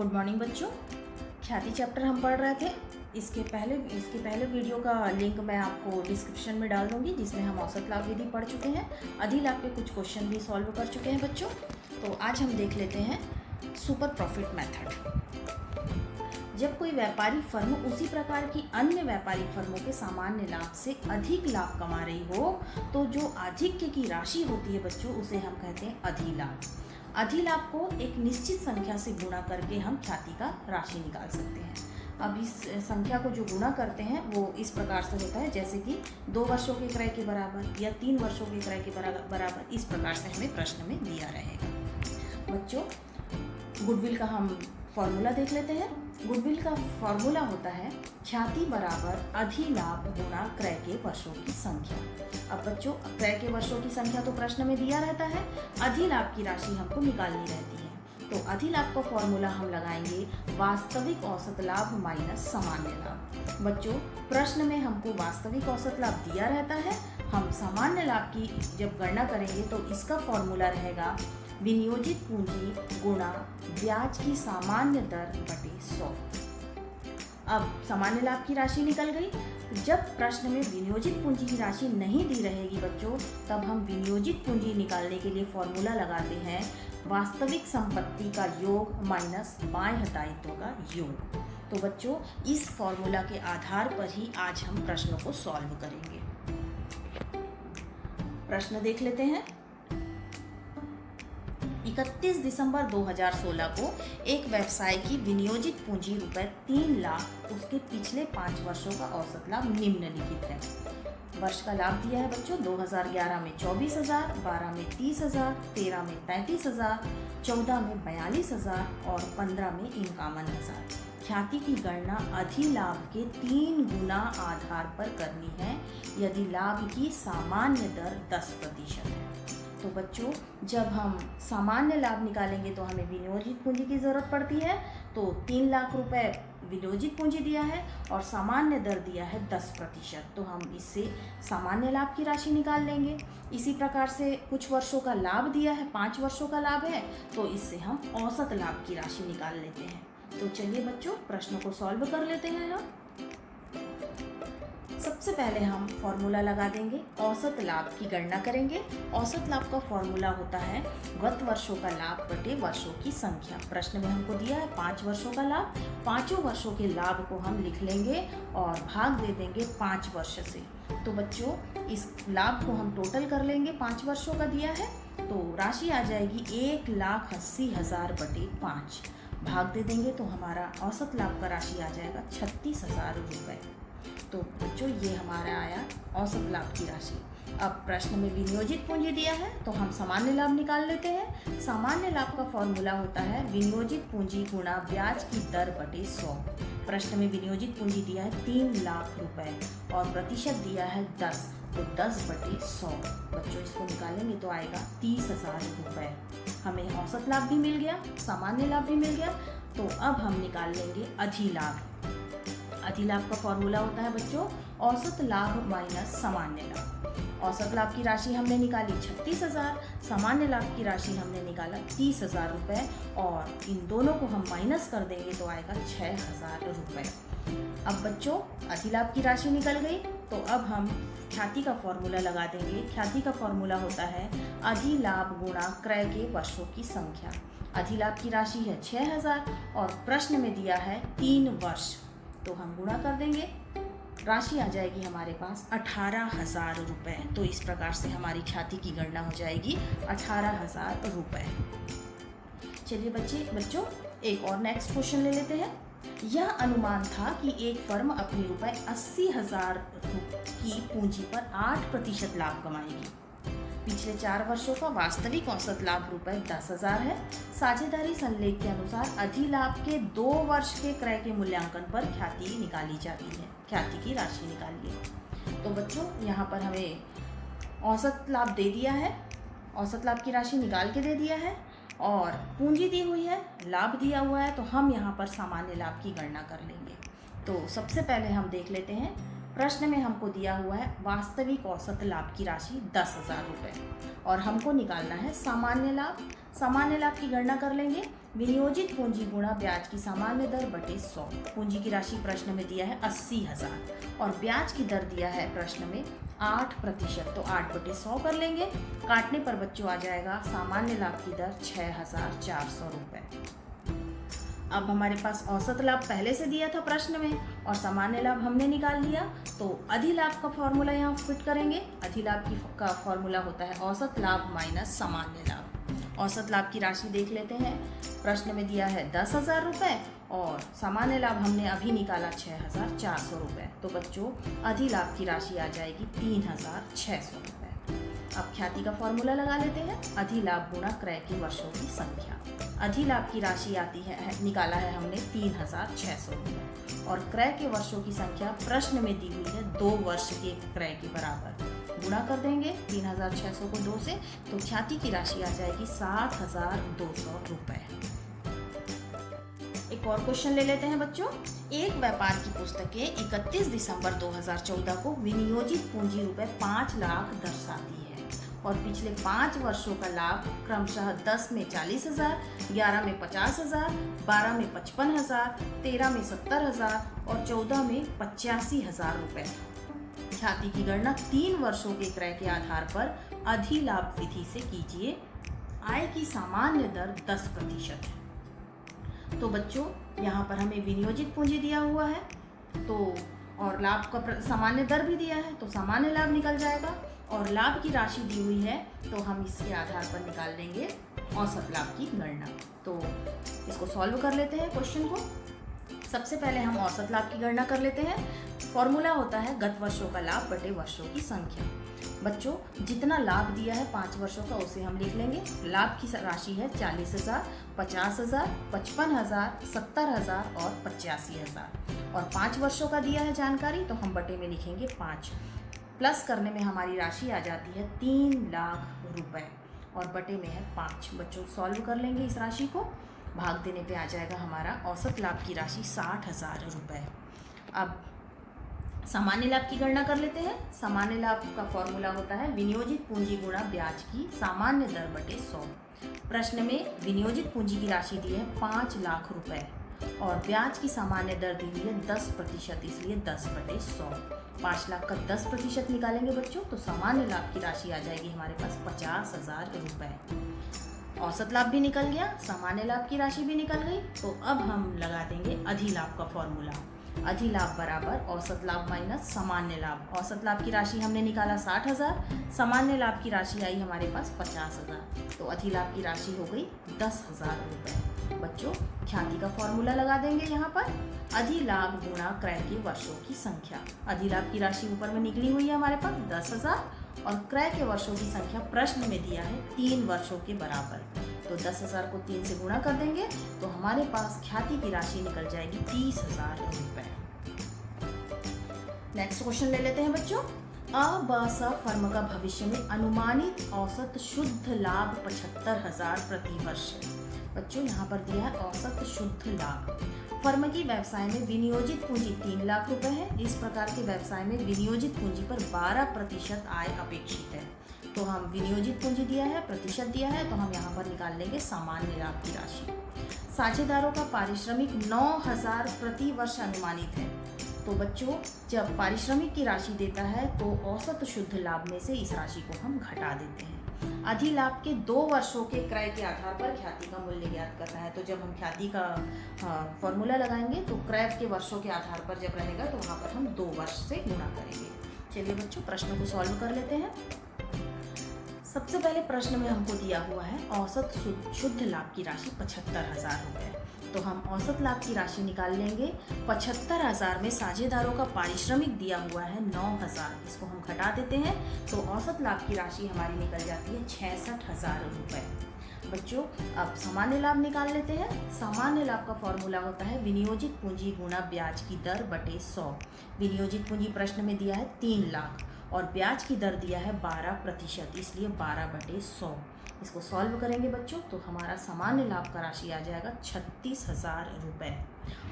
Good morning बच्चों। ख्याति chapter हम पढ़ रहे थे। इसके पहले वीडियो का लिंक मैं आपको डिस्क्रिप्शन में डाल दूंगी, जिसमें हम औसत लाभ विधि पढ़ चुके हैं, अधिलाभ के कुछ क्वेश्चन भी सॉल्व कर चुके हैं बच्चों। तो आज हम देख लेते हैं सुपर प्रॉफिट मेथड। जब कोई व्यापारी फर्म उसी प्रकार की अन्य व्यापारिक फर्मों के सामान्य लाभ से अधिक लाभ कमा रही हो, तो जो आधिक्य की राशि होती है बच्चों, उसे हम कहते हैं अधिलाभ। अधिलाभ को एक निश्चित संख्या से गुणा करके हम ख्याति का राशि निकाल सकते हैं। अब इस संख्या को जो गुणा करते हैं वो इस प्रकार से होता है, जैसे कि 2 वर्षों के क्रय के बराबर या 3 वर्षों के क्रय के बराबर। इस प्रकार से हमें प्रश्न में दिया रहेगा बच्चों। गुडविल का हम फॉर्मूला देख लेते हैं। गुडविल का फॉर्मूला होता है ख्याति बराबर अधिलाभ गुणा क्रय के वर्षों की संख्या। अब बच्चों, क्रय के वर्षों की संख्या तो प्रश्न में दिया रहता है, अधिलाभ की राशि हमको निकालनी रहती है। तो अधिलाभ का फॉर्मूला हम लगाएंगे वास्तविक औसत लाभ माइनस सामान्य लाभ। बच्चों, प्रश्न में हमको वास्तविक औसत लाभ दिया रहता है, हम सामान्य लाभ की जब गणना करेंगे तो इसका फॉर्मूला रहेगा विनियोजित पूंजी गुणा ब्याज की सामान्य दर बटे 100। अब सामान्य लाभ की राशि निकल गई। जब प्रश्न में विनियोजित पूंजी की राशि नहीं दी रहेगी बच्चों, तब हम विनियोजित पूंजी निकालने के लिए फॉर्मूला लगाते हैं वास्तविक संपत्ति का योग माइनस बाह्य दायित्व का योग। तो बच्चों, इस फॉर्मूला के आधार पर ही आज हम प्रश्नों को सॉल्व करेंगे। प्रश्न देख लेते हैं। 31 दिसंबर 2016 को एक व्यवसाय की विनियोजित पूंजी रुपए 3 लाख, उसके पिछले 5 वर्षों का औसत लाभ निम्नलिखित है। वर्ष का लाभ दिया है बच्चों 2011 में 24,000, 12 में 30,000, 13 में 33,000, 14 में 42,000 और 15 में 51,000। ख्याति की गणना अधिलाभ के 3 गुना आधार पर करनी है यदि लाभ की सामान्य दर 10% है। तो बच्चों, जब हम सामान्य लाभ निकालेंगे तो हमें विनियोजित पूंजी की ज़रूरत पड़ती है। तो 3 लाख रुपए विनियोजित पूंजी दिया है और सामान्य दर दिया है 10%। तो हम इससे सामान्य लाभ की राशि निकाल लेंगे। इसी प्रकार से कुछ वर्षों का लाभ दिया है, 5 वर्षों का लाभ है, तो इससे हम औसत लाभ की राशि निकाल लेते हैं। तो चलिए बच्चों, प्रश्नों को सॉल्व कर लेते हैं हम। सबसे पहले हम फॉर्मूला लगा देंगे, औसत लाभ की गणना करेंगे। औसत लाभ का फॉर्मूला होता है गत वर्षों का लाभ बटे वर्षों की संख्या। प्रश्न में हमको दिया है 5 वर्षों का लाभ, 5 वर्षों के लाभ को हम लिख लेंगे और भाग दे देंगे 5 वर्ष से। तो बच्चों, इस लाभ को हम टोटल कर लेंगे, 5 वर्षों का दिया है, तो राशि आ जाएगी 1,80,000 बटे 5। भाग दे देंगे तो हमारा औसत लाभ का राशि आ जाएगा 36,000 रुपये। तो बच्चों, ये हमारा आया औसत लाभ की राशि। अब प्रश्न में विनियोजित पूंजी दिया है तो हम सामान्य लाभ निकाल लेते हैं। सामान्य लाभ का फॉर्मूला होता है विनियोजित पूंजी गुणा ब्याज की दर बटे 100। प्रश्न में विनियोजित पूंजी दिया है 3 लाख रुपए और प्रतिशत दिया है 10, तो 10 बटे 100। बच्चों, इसको निकालेंगे तो आएगा 30,000 रुपये। हमें औसत लाभ भी मिल गया, सामान्य लाभ भी मिल गया। तो अब हम निकाल लेंगे अधिलाभ। अधिलाभ का फॉर्मूला होता है बच्चों औसत लाभ माइनस सामान्य लाभ। औसत लाभ की राशि हमने निकाली 36,000, सामान्य लाभ की राशि हमने निकाला 30,000 रुपये, और इन दोनों को हम माइनस कर देंगे तो आएगा 6,000 रुपये। अब बच्चों, अधिलाभ की राशि निकल गई, तो अब हम ख्याति का फॉर्मूला लगा देंगे। ख्याति का फॉर्मूला होता है अधिलाभ गुणा क्रय के वर्षों की संख्या। अधिलाभ की राशि है 6,000 और प्रश्न में दिया है 3 वर्ष, तो हम गुणा कर देंगे, राशि आ जाएगी हमारे पास 18,000 रुपये। तो इस प्रकार से हमारी ख्याति की गणना हो जाएगी 18,000 रुपये। चलिए बच्चों, एक और नेक्स्ट क्वेश्चन ले लेते हैं। यह अनुमान था कि एक फर्म अपनी रुपए 80,000 की पूंजी पर 8% लाभ कमाएगी। पिछले 4 वर्षों का वास्तविक औसत लाभ रुपए 10,000 है। साझेदारी संलेख के अनुसार अधिलाभ के 2 वर्ष के क्रय के मूल्यांकन पर ख्याति निकाली जाती है। ख्याति की राशि निकालिए। तो बच्चों, यहाँ पर हमें औसत लाभ दे दिया है, औसत लाभ की राशि निकाल के दे दिया है और पूंजी दी हुई है, लाभ दिया हुआ है, तो हम यहाँ पर सामान्य लाभ की गणना कर लेंगे। तो सबसे पहले हम देख लेते हैं प्रश्न में हमको दिया हुआ है वास्तविक औसत लाभ की राशि 10,000 रुपये और हमको निकालना है सामान्य लाभ। सामान्य लाभ की गणना कर लेंगे, विनियोजित पूंजी गुणा ब्याज की सामान्य दर बटे 100। पूंजी की राशि प्रश्न में दिया है 80,000 और ब्याज की दर दिया है प्रश्न में 8%, तो 8/100 कर लेंगे। काटने पर बच्चों आ जाएगा सामान्य लाभ की दर 6,400 रुपये। अब हमारे पास औसत लाभ पहले से दिया था प्रश्न में और सामान्य लाभ हमने निकाल लिया, तो अधिलाभ का फॉर्मूला यहाँ फिट करेंगे। अधिलाभ का फॉर्मूला होता है औसत लाभ माइनस सामान्य लाभ। औसत लाभ की राशि देख लेते हैं, प्रश्न में दिया है 10,000 रुपये और सामान्य लाभ हमने अभी निकाला 6,400 रुपये, तो बच्चों अधिलाभ की राशि आ जाएगी 3,600 रुपये। अब ख्याति का फॉर्मूला लगा लेते हैं, अधिलाभ गुणा क्रय के वर्षों की संख्या। अधिलाभ की राशि आती है, निकाला है हमने 3,600 रुपये और क्रय के वर्षों की संख्या प्रश्न में दी हुई है 2 वर्ष के क्रय के बराबर। गुणा कर देंगे 3,600 को 2 से, तो ख्याति की राशि आ जाएगी 7,200 रुपये। एक और क्वेश्चन ले लेते हैं बच्चों। एक व्यापार की पुस्तकें 31 दिसंबर 2014 को विनियोजित पूंजी रुपए 5 लाख दर्शाती है और पिछले 5 वर्षों का लाभ क्रमशः 10 में 40,000, 11 में 50,000, 12 में 55,000, 13 में 70,000 और 14 में 85,000 रुपये। ख्याति की गणना 3 वर्षों के क्रय के आधार पर अधिलाभ विधि से कीजिए। आय की सामान्य दर 10% है। तो बच्चों यहाँ पर हमें विनियोजित पूंजी दिया हुआ है तो और लाभ का सामान्य दर भी दिया है, तो सामान्य लाभ निकल जाएगा और लाभ की राशि दी हुई है तो हम इसके आधार पर निकाल लेंगे औसत लाभ की गणना। तो इसको सॉल्व कर लेते हैं क्वेश्चन को। सबसे पहले हम औसत लाभ की गणना कर लेते हैं। फॉर्मूला होता है गत वर्षों का लाभ बटे वर्षों की संख्या। बच्चों जितना लाभ दिया है 5 वर्षों का उसे हम लिख लेंगे। लाभ की राशि है 40,000, 50,000, 55,000, 70,000 और 85,000 और 5 वर्षों का दिया है जानकारी, तो हम बटे में लिखेंगे 5। प्लस करने में हमारी राशि आ जाती है 3 लाख रुपए और बटे में है 5। बच्चों सॉल्व कर लेंगे इस राशि को, भाग देने पे आ जाएगा हमारा औसत लाभ की राशि 60,000 रुपये। अब सामान्य लाभ की गणना कर लेते हैं। सामान्य लाभ का फॉर्मूला होता है विनियोजित पूंजी गुणा ब्याज की सामान्य दर बटे 100। प्रश्न में विनियोजित पूंजी की राशि दी है 5 लाख रुपए और ब्याज की सामान्य दर दी हुई है 10%, इसलिए 10/100। 5 लाख का 10% निकालेंगे बच्चों तो सामान्य लाभ की राशि आ जाएगी हमारे पास 50,000 रुपये। औसत लाभ भी निकल गया, सामान्य लाभ की राशि भी निकल गई, तो अब हम लगा देंगे अधिलाभ का फॉर्मूला। अधिलाभ बराबर औसत लाभ माइनस सामान्य लाभ। औसत लाभ की राशि हमने निकाला 60,000, सामान्य लाभ की राशि आई हमारे पास 50,000, तो अधिलाभ की राशि हो गई 10,000 रुपये। बच्चों ख्याति का फॉर्मूला लगा देंगे यहाँ पर, अधिलाभ गुणा क्रय के वर्षों की संख्या। अधिलाभ की राशि ऊपर में निकली हुई है हमारे पास 10,000 और क्रय के वर्षों की संख्या प्रश्न में दिया है 3 वर्षों के बराबर, तो 10,000 को 3 से गुणा कर देंगे तो हमारे पास ख्याति की राशि निकल जाएगी 30,000 रुपये। नेक्स्ट क्वेश्चन ले लेते हैं बच्चों। ब फर्म का भविष्य में अनुमानित औसत शुद्ध लाभ 75,000 प्रति वर्ष। बच्चों यहाँ पर दिया है औसत शुद्ध लाभ। फर्म की व्यवसाय में विनियोजित पूंजी 3 लाख रुपए है। इस प्रकार के व्यवसाय में विनियोजित पूंजी पर 12% आय अपेक्षित है। तो हम विनियोजित पूंजी दिया है, प्रतिशत दिया है, तो हम यहाँ पर निकाल लेंगे सामान्य लाभ की राशि। साझेदारों का पारिश्रमिक 9,000 प्रति वर्ष अनुमानित है। तो बच्चों जब पारिश्रमिक की राशि देता है तो औसत शुद्ध लाभ में से इस राशि को हम घटा देते हैं। अधिलाभ के 2 वर्षों के क्रय के आधार पर ख्याति का मूल्य ज्ञात करना है। तो जब हम ख्याति का फॉर्मूला लगाएंगे तो क्रय के वर्षों के आधार पर जब रहेगा तो वहाँ पर हम 2 वर्ष से गुणा करेंगे। चलिए बच्चों प्रश्न को सॉल्व कर लेते हैं। सबसे पहले प्रश्न में हमको दिया हुआ है औसत शुद्ध लाभ की राशि 75,000 रुपये। तो हम औसत लाभ की राशि निकाल लेंगे। 75,000 में साझेदारों का पारिश्रमिक दिया हुआ है 9,000, इसको हम घटा देते हैं तो औसत लाभ की राशि हमारी निकल जाती है 66,000 रुपये। बच्चों अब सामान्य लाभ निकाल लेते हैं। सामान्य लाभ का फॉर्मूला होता है विनियोजित पूंजी गुणा ब्याज की दर बटे 100। विनियोजित पूंजी प्रश्न में दिया है 3 लाख और ब्याज की दर दिया है 12%, इसलिए 12/100। इसको सॉल्व करेंगे बच्चों तो हमारा सामान्य लाभ का राशि आ जाएगा 36,000 रुपये।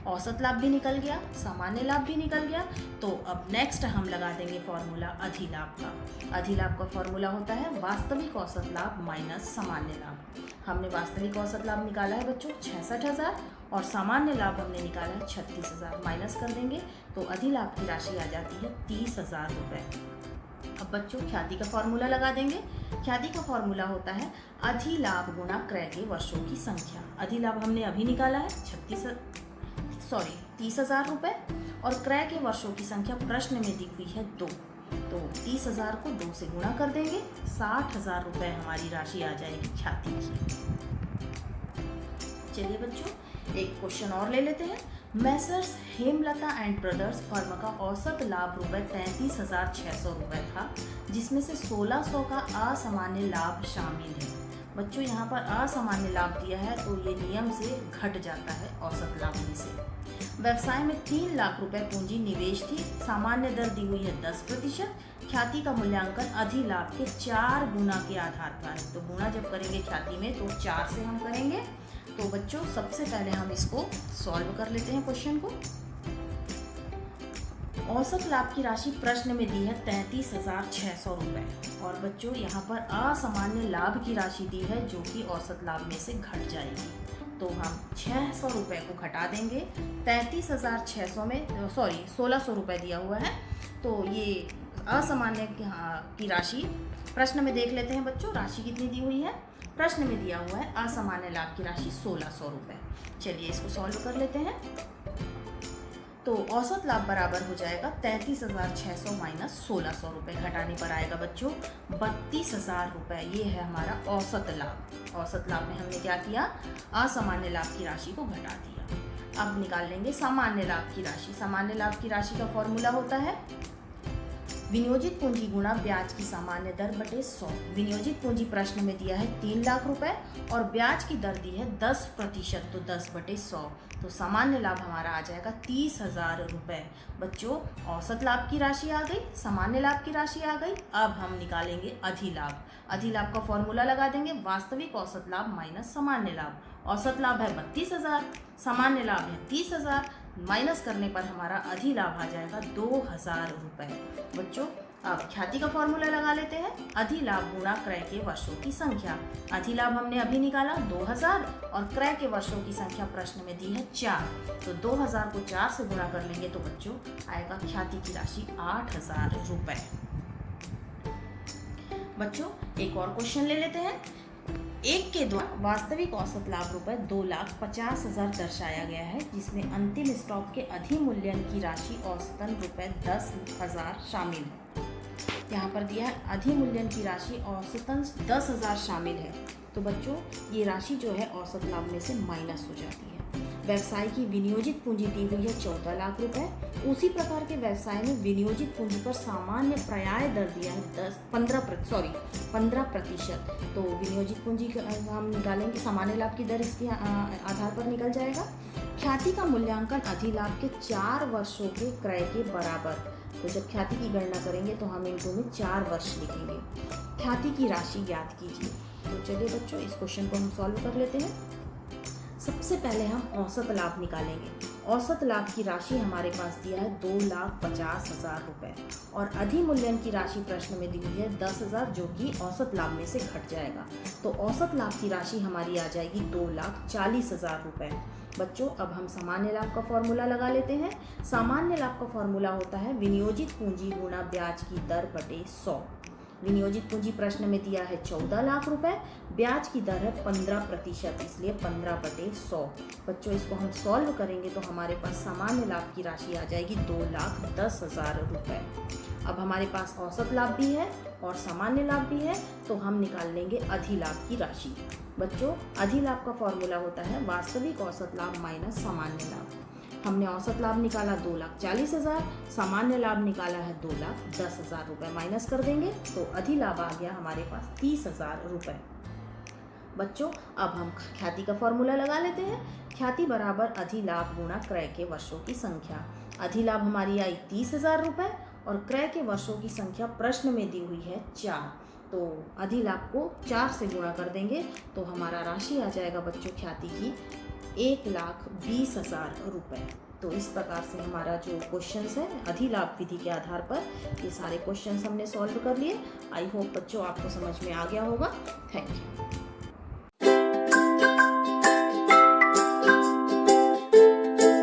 औसत लाभ भी निकल गया, सामान्य लाभ भी निकल गया। तो अब नेक्स्ट हम लगा देंगे फॉर्मूला अधिलाभ का। अधिलाभ का फॉर्मूला होता है वास्तविक औसत लाभ माइनस सामान्य लाभ। हमने वास्तविक औसत लाभ निकाला है बच्चों 66,000 और सामान्य लाभ हमने निकाला है 36,000। माइनस कर देंगे तो अधिलाभ की राशि आ जाती है 30,000 रुपये। अब बच्चों ख्याति का फॉर्मूला लगा देंगे। ख्याति का फॉर्मूला होता है अधिलाभ गुणा क्रय के वर्षों की संख्या। अधिलाभ हमने अभी निकाला है 30,000 रुपये और क्रय के वर्षों की संख्या प्रश्न में दी हुई है 2। तो 30,000 को 2 से गुणा कर देंगे, 60,000 रुपये हमारी राशि आ जाएगी ख्याति की। चलिए बच्चों एक क्वेश्चन और ले लेते हैं। Messrs Hemlata and brothers firm का औसत लाभ रुपये 33,600 रुपये था, जिसमें से 1,600 का असामान्य लाभ शामिल है। बच्चों यहाँ पर असामान्य लाभ दिया है तो ये नियम से घट जाता है औसत लाभ में से। व्यवसाय में 3 लाख रुपए पूंजी निवेश थी, सामान्य दर दी हुई है 10%। ख्याति का मूल्यांकन अधिलाभ के 4 गुना के आधार पर है। तो गुना जब करेंगे ख्याति में तो 4 से हम करेंगे। तो बच्चों सबसे पहले हम इसको सॉल्व कर लेते हैं क्वेश्चन को। औसत लाभ की राशि प्रश्न में दी है 33,600 रुपये और बच्चों यहाँ पर असामान्य लाभ की राशि दी है जो कि औसत लाभ में से घट जाएगी। तो हम 600 रुपये को घटा देंगे। 33,600 में 1,600 रुपये दिया हुआ है तो ये असामान्य की राशि प्रश्न में देख लेते हैं बच्चों। राशि कितनी दी हुई है? प्रश्न में दिया हुआ है असामान्य लाभ की राशि 1,600 रुपये। चलिए इसको सॉल्व कर लेते हैं। तो औसत लाभ बराबर हो जाएगा 33,600 माइनस 1,600 रुपये। घटाने पर आएगा बच्चों 32,000 रुपये। ये है हमारा औसत लाभ। औसत लाभ में हमने क्या किया? असामान्य लाभ की राशि को घटा दिया। अब निकाल लेंगे सामान्य लाभ की राशि। सामान्य लाभ की राशि का फॉर्मूला होता है विनियोजित पूंजी गुणा ब्याज की सामान्य दर बटे 100। विनियोजित पूंजी प्रश्न में दिया है 3 लाख रुपए और ब्याज की दर दी है 10%। तो 10/100 तो सामान्य लाभ हमारा आ जाएगा 30,000 रुपये। बच्चों औसत लाभ की राशि आ गई, सामान्य लाभ की राशि आ गई। अब हम निकालेंगे अधिलाभ। अधिलाभ का फॉर्मूला लगा देंगे वास्तविक औसत लाभ माइनस सामान्य लाभ। औसत लाभ है 32,000, सामान्य लाभ है 30,000। माइनस करने पर हमारा अधिलाभ आ जाएगा 2,000 रुपये। बच्चों अब ख्याति का फॉर्मूला लगा लेते हैं। अधिलाभ गुणा क्रय के वर्षों की संख्या। अधिलाभ हमने अभी निकाला 2,000 और क्रय के वर्षों की संख्या प्रश्न में दी है 4। तो 2,000 को 4 से गुणा कर लेंगे तो बच्चों आएगा ख्याति की राशि 8,000 रुपये। बच्चों एक और क्वेश्चन ले लेते हैं। एक के द्वारा वास्तविक औसत लाभ रुपये 2,50,000 दर्शाया गया है, जिसमें अंतिम स्टॉक के अधिमूल्यन की राशि औसतन रुपये 10,000 शामिल है। यहाँ पर दिया है अधिमूल्यन की राशि औसतन 10,000 शामिल है। तो बच्चों ये राशि जो है औसत लाभ में से माइनस हो जाती है। व्यवसाय की विनियोजित पूंजी दी हुई है 14 लाख रुपए। उसी प्रकार के व्यवसाय में विनियोजित पूंजी पर सामान्य पर्याय दर दिया है 15%। तो विनियोजित पूंजी हम निकालेंगे, सामान्य लाभ की दर इसके आधार पर निकल जाएगा। ख्याति का मूल्यांकन अधिलाभ के 4 वर्षों के क्रय के बराबर। तो जब ख्याति की गणना करेंगे तो हम इनको में 4 वर्ष लिखेंगे। ख्याति की राशि ज्ञात कीजिए। तो चलिए बच्चों इस क्वेश्चन को हम सॉल्व कर लेते हैं। सबसे पहले हम औसत लाभ निकालेंगे। औसत लाभ की राशि हमारे पास दिया है 2,50,000 रुपये और अधिमूल्यन की राशि प्रश्न में दी हुई है 10,000 जो कि औसत लाभ में से घट जाएगा। तो औसत लाभ की राशि हमारी आ जाएगी 2,40,000 रुपये। बच्चों अब हम सामान्य लाभ का फॉर्मूला लगा लेते हैं। सामान्य लाभ का फॉर्मूला होता है विनियोजित पूंजी गुणा ब्याज की दर बटे 100। विनियोजित पूंजी प्रश्न में दिया है 14 लाख रुपए, ब्याज की दर है 15%, इसलिए 15/100। बच्चों इसको हम सॉल्व करेंगे तो हमारे पास सामान्य लाभ की राशि आ जाएगी 2,10,000 रुपये। अब हमारे पास औसत लाभ भी है और सामान्य लाभ भी है तो हम निकाल लेंगे अधिलाभ की राशि। बच्चों अधिलाभ का फॉर्मूला होता है वास्तविक औसत लाभ माइनस सामान्य लाभ। हमने औसत लाभ निकाला 2,40,000, सामान्य लाभ निकाला है 2,10,000 रुपये। माइनस कर देंगे तो अधिलाभ आ गया हमारे पास 30,000 रुपये। बच्चों अब हम ख्याति का फॉर्मूला लगा लेते हैं। ख्याति बराबर अधिलाभ गुणा क्रय के वर्षों की संख्या। अधिलाभ हमारी आई 30,000 रुपये और क्रय के वर्षों की संख्या प्रश्न में दी हुई है 4। तो अधिलाभ को 4 से गुणा कर देंगे तो हमारा राशि आ जाएगा बच्चों ख्याति की 1,20,000 रुपये। तो इस प्रकार से हमारा जो क्वेश्चंस है अधिलाभ विधि के आधार पर ये सारे क्वेश्चंस हमने सॉल्व कर लिए। आई होप बच्चों आपको समझ में आ गया होगा। Thank you.